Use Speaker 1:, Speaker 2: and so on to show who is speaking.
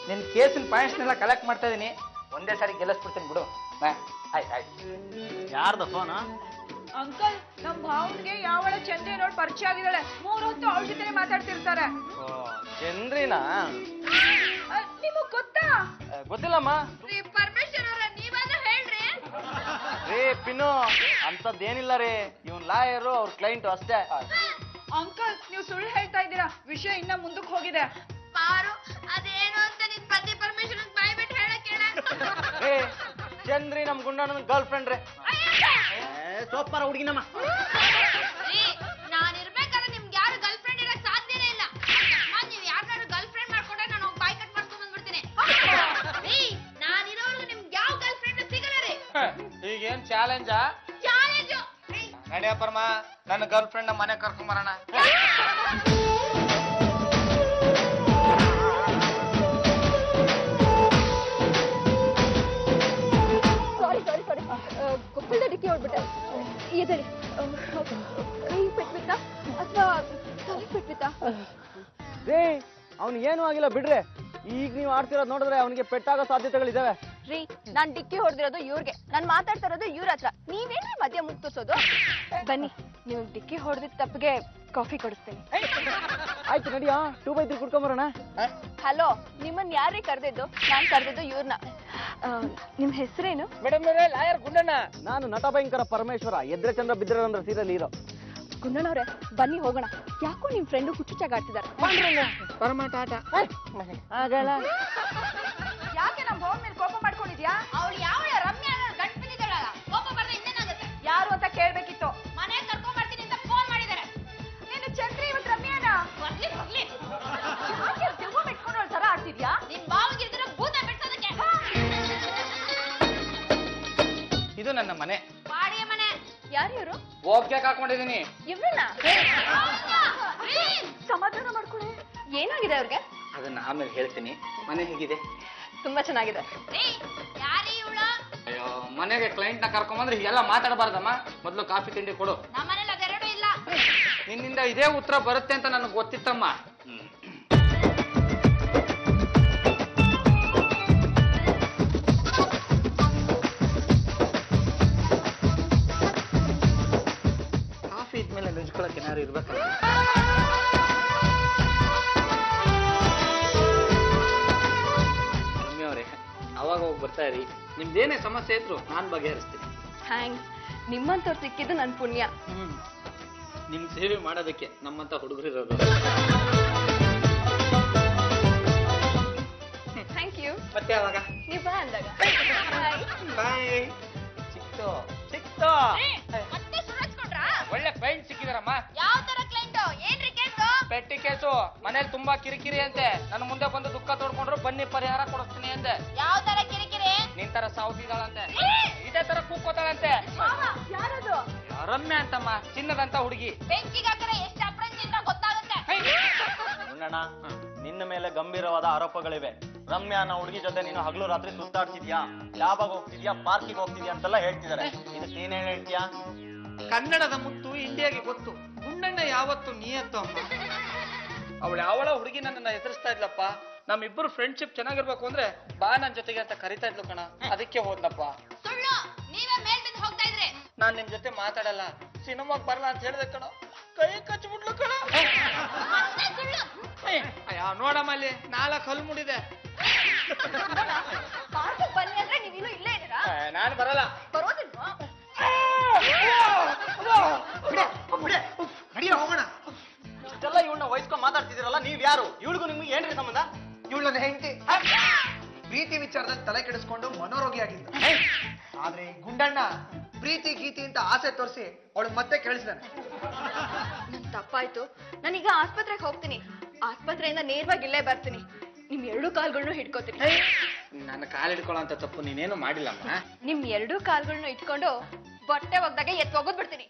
Speaker 1: ನಿನ್ ಕೇಸಿನ ಪಾಯಿಂಟ್ಸ್ನೆಲ್ಲ ಕಲೆಕ್ಟ್ ಮಾಡ್ತಾ ಇದೀನಿ. ಒಂದೇ ಸಾರಿ ಗೆಲ್ಲಿಸ್ಬಿಡ್ತೀನಿ ಬಿಡು. ಆಯ್ತು.
Speaker 2: ಯಾರ್ದ ಫೋನ್?
Speaker 3: ಅಂಕಲ್, ನಮ್ ಭಾವನ್ಗೆ ಯಾವಳ ಚಂದ್ರಿ ನೋಡಿ ಪರಿಚಯ ಆಗಿದ್ದಾಳೆ. 3 ಹೊತ್ತು ಅವಳ ಜೊತೆ ಮಾತಾಡ್ತಿರ್ತಾರೆ.
Speaker 2: ಚಂದ್ರಿನಾ?
Speaker 3: ನಿಮಗ್ ಗೊತ್ತಾ?
Speaker 2: ಗೊತ್ತಿಲ್ಲಮ್ಮ.
Speaker 3: ಪರಮೇಶ್ವರ್ ಅವರ ನೀವಾದ್ರೂ ಹೇಳ್ರಿ.
Speaker 2: ರೇ ಪಿನ್ನು, ಅಂತದ್ದೇನಿಲ್ಲ ರೀ. ಇವನ್ ಲಾಯರು, ಅವ್ರ ಕ್ಲೈಂಟ್ ಅಷ್ಟೇ.
Speaker 3: ಅಂಕಲ್, ನೀವು ಸುಳ್ಳು ಹೇಳ್ತಾ ಇದ್ದೀರಾ. ವಿಷಯ ಇನ್ನ ಮುಂದಕ್ಕೆ ಹೋಗಿದೆ.
Speaker 4: ಪಾರು, ಅದೇನು ಅಂತ ನಿನ್ ಪತಿ ಪರಮೇಶ್ವರನ್ ಬಾಯ್ ಬಿಟ್ಟು ಹೇಳಕ್ ಹೇಳ.
Speaker 2: ಏ ಚಂದ್ರಿ ನಮ್ ಗುಂಡಣ್ಣನ ಗರ್ಲ್ ಫ್ರೆಂಡ್ ರೇ. ಸೋಪಾರ ಹುಡುಗಿನಮ್ಮ.
Speaker 4: ನಾನ್ ಇರ್ಬೇಕಾದ್ರೆ ನಿಮ್ಗೆ ಯಾರು ಗರ್ಲ್ ಫ್ರೆಂಡ್ ಇರಕ್ ಸಾಧ್ಯನೇ ಇಲ್ಲ. ನೀವ್ ಯಾರನ್ನಾರು ಗರ್ಲ್ ಫ್ರೆಂಡ್ ಮಾಡ್ಕೊಂಡ್ರೆ ನಾನು ಹೋಗಿ ಬಾಯ್ ಕಟ್ ಮಾಡ್ಕೊಂಡ್ ಬಂದ್ಬಿಡ್ತೀನಿ. ನಾನಿರೋರ್ಗು ನಿಮ್ಗೆ ಯಾವ ಗರ್ಲ್ ಫ್ರೆಂಡ್ ಸಿಗಲ್ಲ ರೀ.
Speaker 1: ಈಗೇನ್ ಚಾಲೆಂಜಾ?
Speaker 4: ಚಾಲೆಂಜು.
Speaker 1: ನಡೆಯ ಪರಮ, ನನ್ನ ಗರ್ಲ್ ಫ್ರೆಂಡ್ ನಮ್ಮ ಮನೆ ಕರ್ಕೊಂಡ್ ಬರೋಣ.
Speaker 5: ಸಾರಿ ಗೊತ್ತಿಲ್ಲದೆ ಡಿಕ್ಕಿ ಹೊಡ್ಬಿಟ್ಟೆ. ಎದಳಿ ಕೈ ಪೆಟ್ಬಿಟ್ಟ ಅಥವಾ ತಲೆ ಪೆಟ್ಬಿಟ್ಟ?
Speaker 2: ರೇ ಅವ್ನ್ ಏನು ಆಗಿಲ್ಲ ಬಿಡ್ರೆ. ಈಗ ನೀವು ಆಡ್ತಿರೋದು ನೋಡಿದ್ರೆ ಅವನಿಗೆ ಪೆಟ್ಟಾಗೋ ಸಾಧ್ಯತೆಗಳಿದಾವೆ.
Speaker 5: ರೀ, ನಾನ್ ಡಿಕ್ಕಿ ಹೊಡೆದಿರೋದು ಇವ್ರಿಗೆ, ನಾನ್ ಮಾತಾಡ್ತಾ ಇರೋದು ಇವ್ರ ಹತ್ರ. ನೀವೇನೇ ಮಧ್ಯ ಮುಗ್ತಿಸೋದು? ಬನ್ನಿ, ನೀವು ಡಿಕ್ಕಿ ಹೊಡೆದಿದ್ದ ತಪ್ಪಿಗೆ ಕಾಫಿ ಕೊಡಿಸ್ತೀನಿ.
Speaker 2: ಆಯ್ತು ನಡಿಯಾ, 2x3 ಕುಡ್ಕೊಂಬರೋಣ.
Speaker 5: ಹಲೋ, ನಿಮ್ಮನ್ ಯಾರೇ ಕರೆದಿದ್ದು? ನಾನ್ ಕರೆದಿದ್ದು ಇವ್ರನ್ನ. ನಿಮ್ ಹೆಸರೇನು?
Speaker 1: Madam lawyer Gundanna.
Speaker 2: ನಾನು ನಟ ಭಯಂಕರ ಪರಮೇಶ್ವರ, ಎದ್ರೆ ಚಂದ್ರ ಬಿದ್ರೆ ಅಂದ್ರೆ ಸೀರಿಯಲ್ ಹೀರೋ.
Speaker 5: ಗುಂಡಣ್ಣವ್ರೆ, ಬನ್ನಿ ಹೋಗೋಣ. ಯಾಕೋ ನಿಮ್ ಫ್ರೆಂಡು ಹುಚ್ಚುಚ್ಚಾಗಿ ಆಡ್ತಿದ್ದಾರೆ.
Speaker 1: ಪರಮ ಟಾಟ.
Speaker 2: ಆಗಲ್ಲ.
Speaker 3: ಯಾಕೆ ನಮ್ ಭಾವನ್ ಮೇಲೆ ಕೋಪ ಮಾಡ್ಕೊಂಡಿದ್ಯಾ?
Speaker 4: ಅವಳು ಯಾವ ರಮ್ಯಾ ಗಂಟು ಬಿದ್ದಿದ್ದಾಳಲ್ಲ, ಕೋಪ ಬರ್ದೆ ಇನ್ನೇನಾಗುತ್ತೆ?
Speaker 3: ಯಾರು ಅಂತ ಕೇಳ್ಬೇಕಿತ್ತು.
Speaker 4: ಮನೆ ಕರ್ಕೊಂಡ್ ಬರ್ತೀನಿ ಅಂತ ಫೋನ್ ಮಾಡಿದ್ದಾರೆ.
Speaker 3: ನೀನು ಚಂದ್ರಿ ಇವತ್ತು ರಮ್ಯಾನ
Speaker 4: ಬರ್ಲಿ.
Speaker 3: ಯಾಕೆ ದೆವ್ವ ಬಿಟ್ಕೊಂಡು ತರ ಆಡ್ತಿದ್ಯಾ?
Speaker 4: ನಿಮ್ ಬಾವಿಗಿರ್ದಿರ ಭೂತ ಬಿಡ್ಸೋದಕ್ಕೆ.
Speaker 1: ಇದು ನನ್ನ ಮನೆ,
Speaker 4: ಬಾಡಿಗೆ ಮನೆ.
Speaker 5: ಯಾರು ಇವರು?
Speaker 1: ಹೋಗ್ಯಾಕ್ ಹಾಕೊಂಡಿದೀನಿ.
Speaker 5: ಇವ್ರನ್ನ
Speaker 4: ಪ್ಲೀಸ್
Speaker 3: ಸಮಾಧಾನ ಮಾಡ್ಕೊಳ್ಳಿ.
Speaker 5: ಏನಾಗಿದೆ ಅವ್ರಿಗೆ?
Speaker 1: ಅದನ್ನ ಆಮೇಲೆ ಹೇಳ್ತೀನಿ. ಮನೆ ಹೇಗಿದೆ?
Speaker 5: ತುಂಬಾ ಚೆನ್ನಾಗಿದೆ.
Speaker 4: ಯಾರೀ ಇವಳ?
Speaker 1: ಅಯ್ಯೋ, ಮನೆಗೆ ಕ್ಲೈಂಟ್ ನ ಕರ್ಕೊಂಬಂದ್ರೆ ಹೀಗೆಲ್ಲ ಮಾತಾಡಬಾರ್ದಮ್ಮ. ಮೊದ್ಲು ಕಾಫಿ ತಿಂಡಿ ಕೊಡು.
Speaker 4: ನಮ್ಮನೇಲಿ ಅದೆರಡು ಇಲ್ಲ.
Speaker 1: ನಿನ್ನಿಂದ ಇದೇ ಉತ್ತರ ಬರುತ್ತೆ ಅಂತ ನನಗೆ ಗೊತ್ತಿತ್ತಮ್ಮ. ಕಾಫಿ ಇದ್ಮೇಲೆ ನೆಂಚ್ಕೊಳಕ್ಕೆ ಏನಾದ್ರು ಇರ್ಬೇಕಲ್ಲ. ರಮ್ಯವ್ರೆ, ಅವಾಗ ಹೋಗಿ ಬರ್ತಾ ಇರಿ. ನಿಮ್ದೇನೇ ಸಮಸ್ಯೆ ಇದ್ರು ನಾನ್ ಬಗೆಹರಿಸ್ತೀನಿ.
Speaker 5: ಥ್ಯಾಂಕ್ಸ್. ನಿಮ್ಮಂತವ್ರು ಸಿಕ್ಕಿದ್ದು ನನ್ ಪುಣ್ಯ.
Speaker 1: ನಿಮ್ ಸೇವೆ ಮಾಡೋದಕ್ಕೆ ನಮ್ಮಂತ ಹುಡುಗರಿರೋದು.
Speaker 5: Thank you.
Speaker 1: ಮತ್ತೆ ಯಾವಾಗ?
Speaker 5: ನೀವ್ ಬಾ ಅಂದಾಗ.
Speaker 1: ಬಾಯ್. ಸಿಕ್ತು.
Speaker 4: ಮತ್ತೆ ಸುರಚ್ಕೊಂಡ್ರಾ?
Speaker 1: ಒಳ್ಳೆ ಕ್ಲೈಂಟ್ ಸಿಕ್ಕಿದಾರಮ್ಮ.
Speaker 4: ಯಾವ ತರ ಕ್ಲೈಂಟ್? ಏನ್ರಿ ಕೇಸು?
Speaker 1: ಪೆಟ್ಟಿ ಕೇಸು. ಮನೇಲಿ ತುಂಬಾ ಕಿರಿಕಿರಿ ಅಂತೆ. ನನ್ನ ಮುಂದೆ ಬಂದು ದುಃಖ ತೋಡ್ಕೊಂಡ್ರು ಬನ್ನಿ ಪರಿಹಾರ ಕೊಡಿಸ್ತೀನಿ ಅಂದೆ.
Speaker 4: ಯಾವ ತರ ಕಿರಿಕಿರಿ?
Speaker 1: ನಿನ್ ತರ ಸಾವುದಿದಾಳಂತೆ, ಇದೇ ತರ ಕೂಕೋತಾಳಂತೆ.
Speaker 3: ಯಾರದು?
Speaker 1: ರಮ್ಯಾ ಅಂತಮ್ಮ, ಚಿನ್ನದಂತ ಹುಡುಗಿ.
Speaker 4: ಬೆಂಕಿಗೆ ಹಾಕಿದ್ರೆ ಎಷ್ಟು ಅಪ್ರಂಜಿ ಅಂತ ಗೊತ್ತಾಗುತ್ತೆ.
Speaker 2: ಗುಂಡಣ್ಣ, ನಿನ್ನ ಮೇಲೆ ಗಂಭೀರವಾದ ಆರೋಪಗಳಿವೆ. ರಮ್ಯಾ ಅನ್ನೋ ಹುಡುಗಿ ಜೊತೆ ನೀನು ಹಗಲು ರಾತ್ರಿ ಸುತ್ತಾಡ್ತಿದ್ಯಾ, ಲ್ಯಾಬಾಗ್ ಹೋಗ್ತಿದ್ಯಾ, ಪಾರ್ಕಿಗೆ ಹೋಗ್ತಿದ್ಯಾ ಅಂತೆಲ್ಲ ಹೇಳ್ತಿದ್ದಾರೆ. ಇದಕ್ಕೆ ನೀನೇನ್ ಹೇಳ್ತೀಯಾ?
Speaker 1: ಕನ್ನಡದ ಮುತ್ತು ಇಂಡಿಯಾಗೆ ಗೊತ್ತು. ಗುಂಡಣ್ಣ ಯಾವತ್ತು ನಿಯತ್ತು ಅಮ್ಮ. ಅವಳು ಯಾವಳ ಹುಡುಗಿ ನನ್ನ ಎದುರಿಸ್ತಾ ಇದ್ಲಪ್ಪ. ನಮ್ಮಿಬ್ಬರು ಫ್ರೆಂಡ್ಶಿಪ್ ಚೆನ್ನಾಗಿರ್ಬೇಕು ಅಂದ್ರೆ ಬಾ ನನ್ ಜೊತೆಗೆ ಅಂತ ಕರಿತಾ ಇದ್ಲು ಕಣ. ಅದಕ್ಕೆ ಹೋದ್ನಪ್ಪ.
Speaker 4: ಸುಳ್ಳು, ನೀವೇ ಮೇಲ್ ಬಿದ್ದು ಹೋಗ್ತಾ ಇದ್ರಿ.
Speaker 1: ನಾನ್ ನಿಮ್ ಜೊತೆ ಮಾತಾಡಲ್ಲ, ಸಿನಿಮಾಗ್ ಬರಲ್ಲ ಅಂತ ಹೇಳಿದೆ ಕಣ. ಕೈ ಕಚ್ಬಿಟ್ಲು ಕಣ.
Speaker 4: ಮತ್ತೆ ಸುಳ್ಳು.
Speaker 1: ಅಯ್ಯ ನೋಡಮ್ಮ, ಅಲ್ಲಿ 4 ಹಲ್ಲು ಮುಡಿದೆ.
Speaker 5: ಪಾರ್ಕಿಗೆ ಬನ್ನಿ ಅಂದ್ರೆ ನೀವಿನ್ನೂ ಇಲ್ಲೇ ಇದ್ದೀರಾ?
Speaker 1: ನಾನು ಬರಲ್ಲ.
Speaker 5: ಬರೋದಿಲ್ವಾ?
Speaker 1: ಹೋಗೋಣ.
Speaker 2: ಇಷ್ಟೆಲ್ಲ ಇವಳನ್ನ ವಹಿಸ್ಕೊಂಡ್ ಮಾತಾಡ್ತಿದ್ದೀರಲ್ಲ, ನೀವ್ ಯಾರು? ಇವಳಿಗೂ ನಿಮ್ಗೆ ಏನ್ರಿ ಸಂಬಂಧ?
Speaker 6: ಇವಳನ್ನ ಹೆಂಡತಿ. ಪ್ರೀತಿ ವಿಚಾರದಲ್ಲಿ ತಲೆ ಕೆಡಿಸ್ಕೊಂಡು ಮನೋರೋಗಿಯಾಗಿದ್ದ. ಆದ್ರೆ ಈ ಗುಂಡಣ್ಣ ಪ್ರೀತಿ ಗೀತಿ ಅಂತ ಆಸೆ ತೋರಿಸಿ ಅವಳು ಮತ್ತೆ ಕೇಳಿಸ್ದಾನೆ.
Speaker 5: ನನ್ ತಪ್ಪಾಯ್ತು. ನಾನೀಗ ಆಸ್ಪತ್ರೆಗೆ ಹೋಗ್ತೀನಿ. ಆಸ್ಪತ್ರೆಯಿಂದ ನೇರವಾಗಿ ಇಲ್ಲೇ ಬರ್ತೀನಿ. ನಿಮ್ 2 ಕಾಲ್ಗಳ್ನು ಹಿಡ್ಕೋತೀನಿ.
Speaker 1: ನನ್ನ ಕಾಲ್ ಹಿಡ್ಕೊಳ್ಳೋ ಅಂತ ತಪ್ಪು ನೀನೇನು ಮಾಡಿಲ್ಲಮ್ಮ.
Speaker 5: ನಿಮ್ 2 ಕಾಲ್ಗಳ್ನು ಇಟ್ಕೊಂಡು ಬಟ್ಟೆ ಒಗ್ದಾಗ ಎತ್ತೋಗೋದ್ ಬಿಡ್ತೀನಿ.